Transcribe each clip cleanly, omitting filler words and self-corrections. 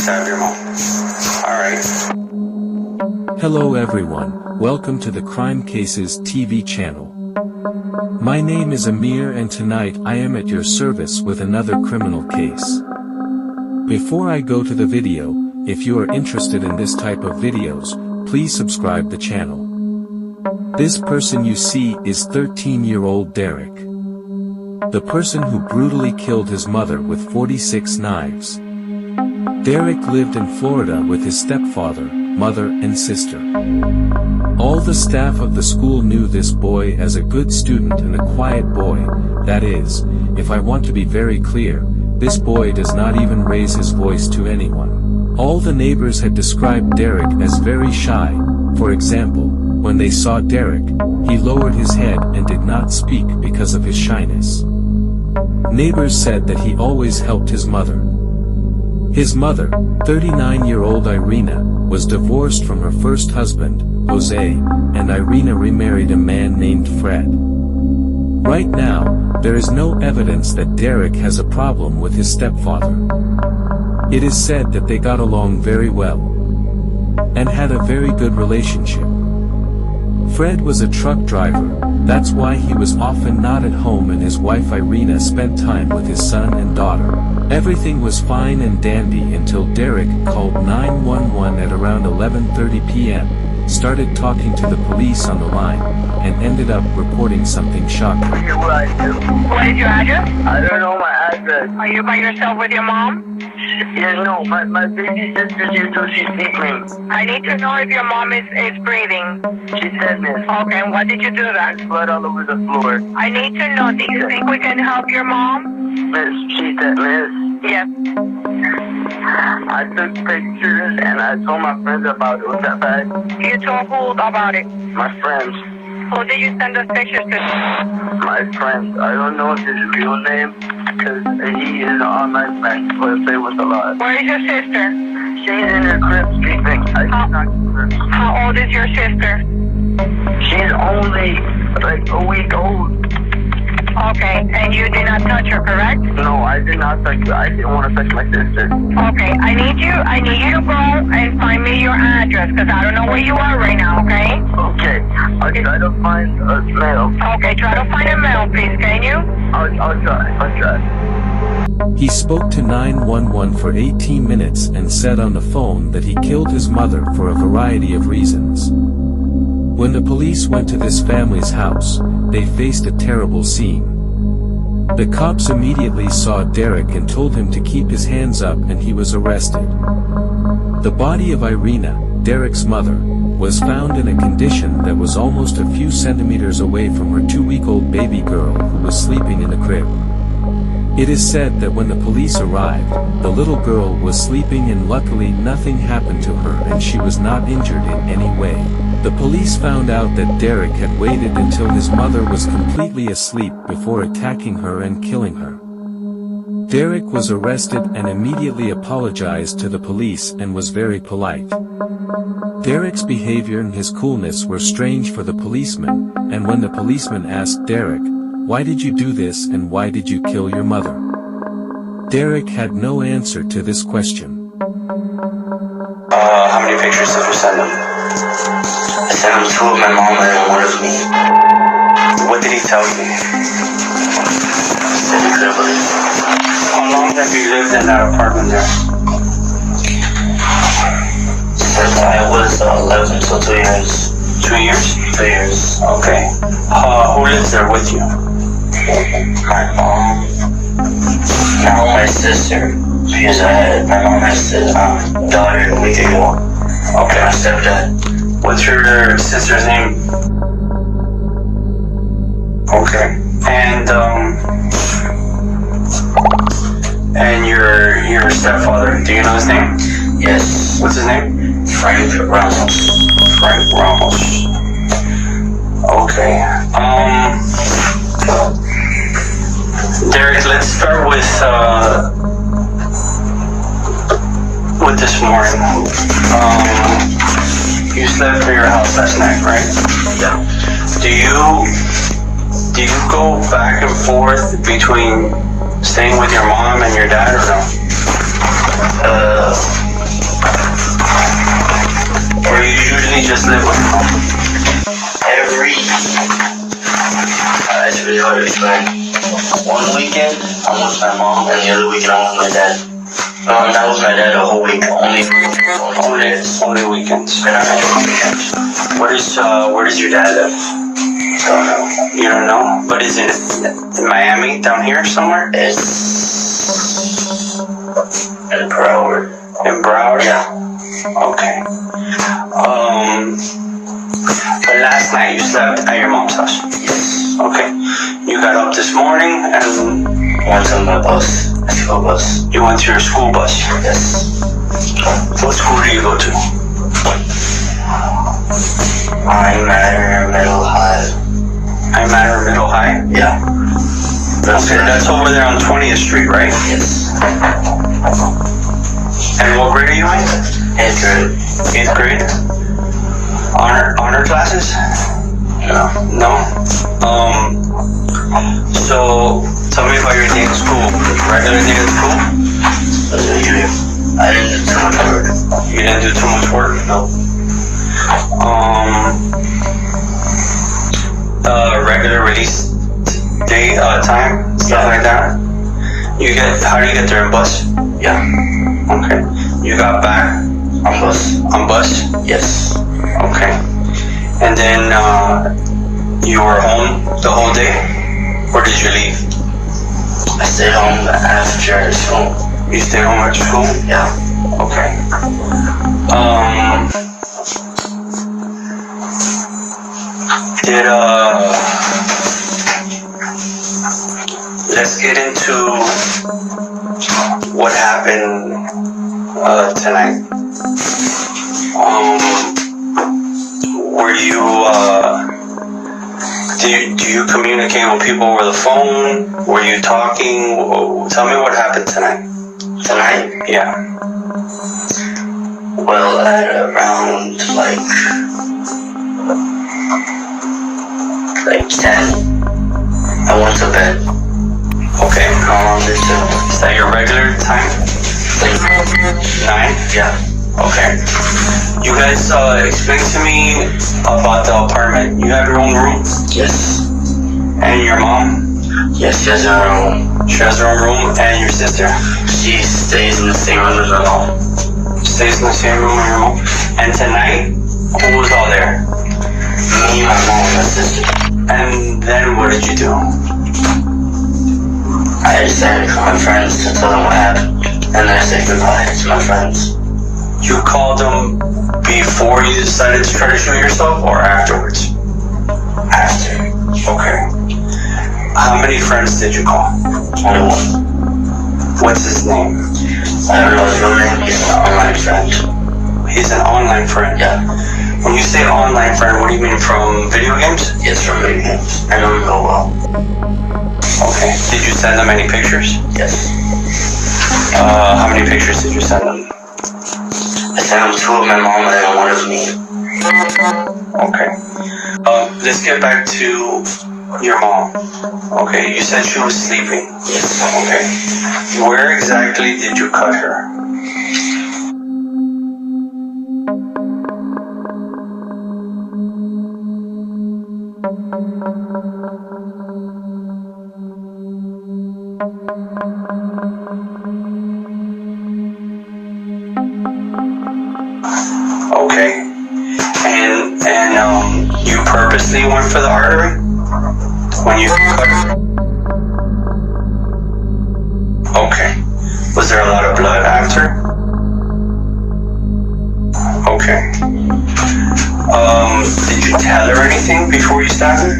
stab your mom. Alright. Hello everyone, welcome to the Crime Cases TV channel. My name is Amir and tonight I am at your service with another criminal case. Before I go to the video, if you are interested in this type of videos, please subscribe the channel. This person you see is 13-year-old Derek. The person who brutally killed his mother with 46 knives. Derek lived in Florida with his stepfather, mother and sister. All the staff of the school knew this boy as a good student and a quiet boy. That is, if I want to be very clear, this boy does not even raise his voice to anyone. All the neighbors had described Derek as very shy. For example, when they saw Derek, he lowered his head and did not speak because of his shyness. Neighbors said that he always helped his mother. His mother, 39-year-old Irina, was divorced from her first husband, Jose, and Irina remarried a man named Fred. Right now, there is no evidence that Derek has a problem with his stepfather. It is said that they got along very well and had a very good relationship. Fred was a truck driver, that's why he was often not at home, and his wife Irina spent time with his son and daughter. Everything was fine and dandy until Derek called 911 at around 11:30 p.m., started talking to the police on the line, and ended up reporting something shocking. What is your address? I don't know my address. Are you by yourself with your mom? Yeah, no, my baby sister here, so she's sleeping. I need to know if your mom is breathing. She said, miss. Okay, and what did you do then? Blood all over the floor. I need to know, do you think we can help your mom? Miss, she said, miss. Yes. I took pictures and I told my friends about it. Was that bad? You told who about it? My friends. Who did you send those pictures to? My friends. I don't know his real name because he is an online friend, but it was a lot. Where is your sister? She's in her crib sleeping. How old is your sister? She's only like a week old. Okay, and you did not touch her, correct? No, I did not touch her. I didn't want to touch my sister. Okay, I need you to go and find me your address, because I don't know where you are right now, okay? Okay, I'll try to find a mail. Okay, try to find a mail, please, can you? I'll try. He spoke to 911 for 18 minutes and said on the phone that he killed his mother for a variety of reasons. When the police went to this family's house, they faced a terrible scene. The cops immediately saw Derek and told him to keep his hands up, and he was arrested. The body of Irina, Derek's mother, was found in a condition that was almost a few centimeters away from her 2-week-old baby girl who was sleeping in the crib. It is said that when the police arrived, the little girl was sleeping and luckily nothing happened to her and she was not injured in any way. The police found out that Derek had waited until his mother was completely asleep before attacking her and killing her. Derek was arrested and immediately apologized to the police and was very polite. Derek's behavior and his coolness were strange for the policeman, and when the policeman asked Derek, "Why did you do this and why did you kill your mother?" Derek had no answer to this question. How many pictures did you send him? I sent him 2 of my mom and 1 of me. What did he tell you? Said he couldn't believe it. How long have you lived in that apartment there? Since I was 11, so 2 years. 2 years? 2 years. Okay. Who lives there with you? My mom. Now my sister. Because my mom has a daughter a week ago. Okay. My stepdad. What's your sister's name? Okay. And your stepfather, do you know his name? Yes. What's his name? Frank Ramos. Frank Ramos. Okay. Derek, let's start with this morning. You slept at your house last night, right? Yeah. Do you go back and forth between staying with your mom and your dad, or no? weekend, I'm with my mom, and the other weekend, I'm with my dad. That was my dad the whole week, only days. Only weekends. And I had a weekend. Where does your dad live? Don't know. You don't know? But is it in Miami, down here somewhere? It's in Broward. In Broward? Yeah. Okay. But last night you slept at your mom's house? Yes. Okay. You got up this morning and Went to my bus. School bus. you went to your school bus. Yes. What school do you go to? I'm at middle high. I'm at Middle High. Yeah. Okay, that's over there on 20th Street, right? Yes. And what grade are you in? 8th grade. 8th grade? Honor classes? No. No? So, tell me about your day at school. Regular day at school? I didn't do too much work. You didn't do too much work? No. Regular release day, time, stuff like that? How do you get there in bus? Yeah. Okay. You got back On bus. on bus? Yes. Okay. And then, you were home the whole day? Or did you leave? I stayed home after school. You stayed home after school? Yeah. Okay. Let's get into what happened tonight. Were you do you communicate with people over the phone? Were you talking? Tell me what happened tonight. Tonight? Yeah. Well, at around like 10, I went to bed. Okay. How long did you? Is that your regular time? 9? Yeah. Okay. You guys explain to me about the apartment. You have your own room? Yes. And your mom? Yes, she has her own. She has her own room. And your sister? She stays in the same room as my mom. Stays in the same room with your mom. And tonight, who was all there? Me, my mom, and my sister. And then what did you do? I decided to call my friends to tell them what happened. And then I said goodbye to my friends. You called them before you decided to try to shoot yourself or afterwards? After. Okay. How many friends did you call? Only one. What's his name? I don't know his real name. He's an online friend. He's an online friend. Yeah. When you say online friend, what do you mean, from video games? Yes, from video games. I know him real well. Okay. Did you send them any pictures? Yes. How many pictures did you send them? I sent him 2 of my mom and then 1 of me. Okay. Let's get back to your mom. Okay, you said she was sleeping. Yes. Okay. Where exactly did you cut her? Okay. And you purposely went for the artery when you cut her? Okay. Was there a lot of blood after? Okay. Did you tell her anything before you stabbed her?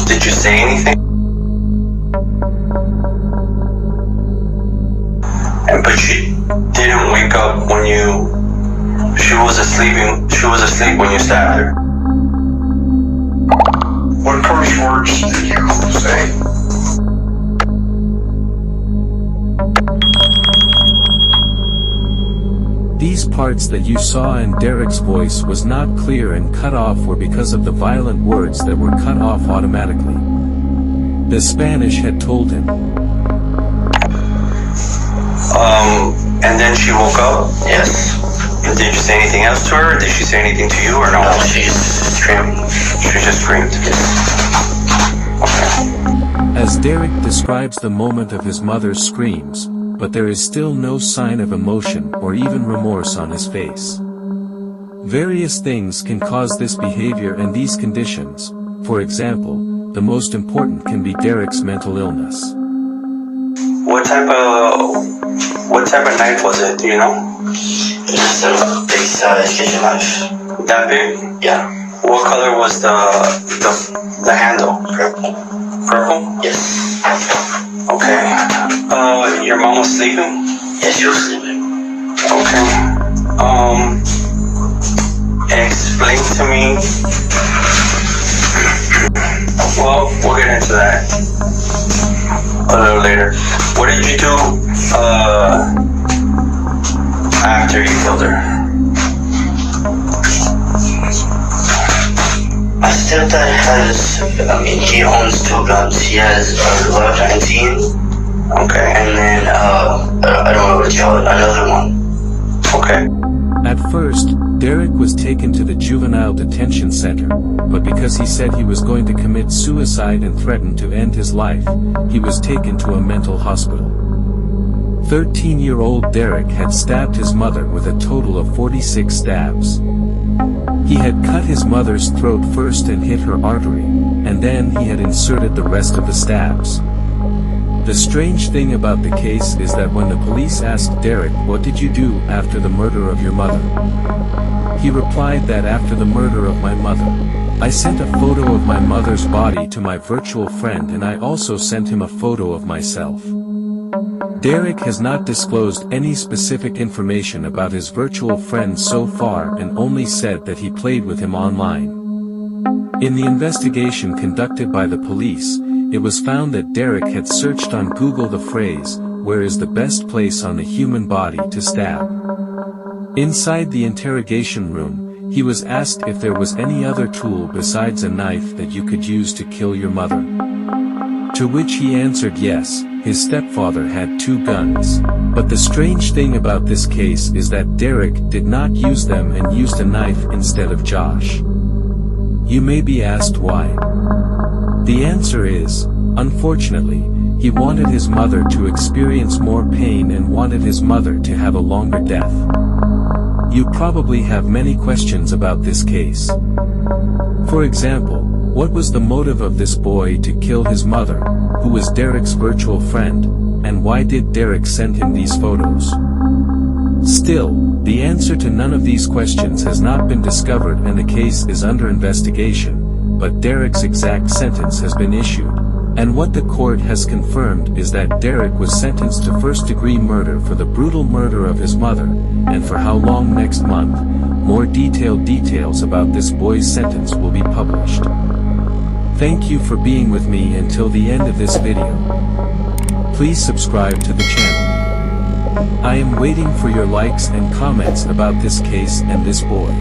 Did you say anything? But she didn't wake up when she was asleep when you stabbed her. What curse words did you say? These parts that you saw in Derek's voice was not clear and cut off were because of the violent words that were cut off automatically. The Spanish had told him. And then she woke up? Yes. And did you say anything else to her? Did she say anything to you or no? No, she just screamed. She just screamed. Yes. Okay. as Derek describes the moment of his mother's screams, but there is still no sign of emotion or even remorse on his face. Various things can cause this behavior and these conditions. For example, the most important can be Derek's mental illness. What type of knife was it, do you know? It's a big size kitchen knife. That big? Yeah. What color was the handle? Purple. Purple? Yes. Okay. Your mom was sleeping? Yes, she was sleeping. Okay. Explain to me. Well, we'll get into that a little later. What did you do after you killed her? My stepdad he owns 2 guns. He has a Glock 19. Okay. And then, I don't know what you call it, another one. Okay. At first, Derek was taken to the juvenile detention center, but because he said he was going to commit suicide and threatened to end his life, he was taken to a mental hospital. 13-year-old Derek had stabbed his mother with a total of 46 stabs. He had cut his mother's throat first and hit her artery, and then he had inserted the rest of the stabs. The strange thing about the case is that when the police asked Derek, "What did you do after the murder of your mother?" he replied that after the murder of my mother, I sent a photo of my mother's body to my virtual friend and I also sent him a photo of myself. Derek has not disclosed any specific information about his virtual friend so far and only said that he played with him online. In the investigation conducted by the police, it was found that Derek had searched on Google the phrase, "Where is the best place on the human body to stab?" Inside the interrogation room, he was asked if there was any other tool besides a knife that you could use to kill your mother. To which he answered yes, his stepfather had 2 guns. But the strange thing about this case is that Derek did not use them and used a knife instead of Josh. You may be asked why. The answer is, unfortunately, he wanted his mother to experience more pain and wanted his mother to have a longer death. You probably have many questions about this case. For example, what was the motive of this boy to kill his mother, who was Derek's virtual friend, and why did Derek send him these photos? Still, the answer to none of these questions has not been discovered and the case is under investigation, but Derek's exact sentence has been issued, and what the court has confirmed is that Derek was sentenced to first-degree murder for the brutal murder of his mother, and for how long next month. More detailed details about this boy's sentence will be published. Thank you for being with me until the end of this video. Please subscribe to the channel. I am waiting for your likes and comments about this case and this boy.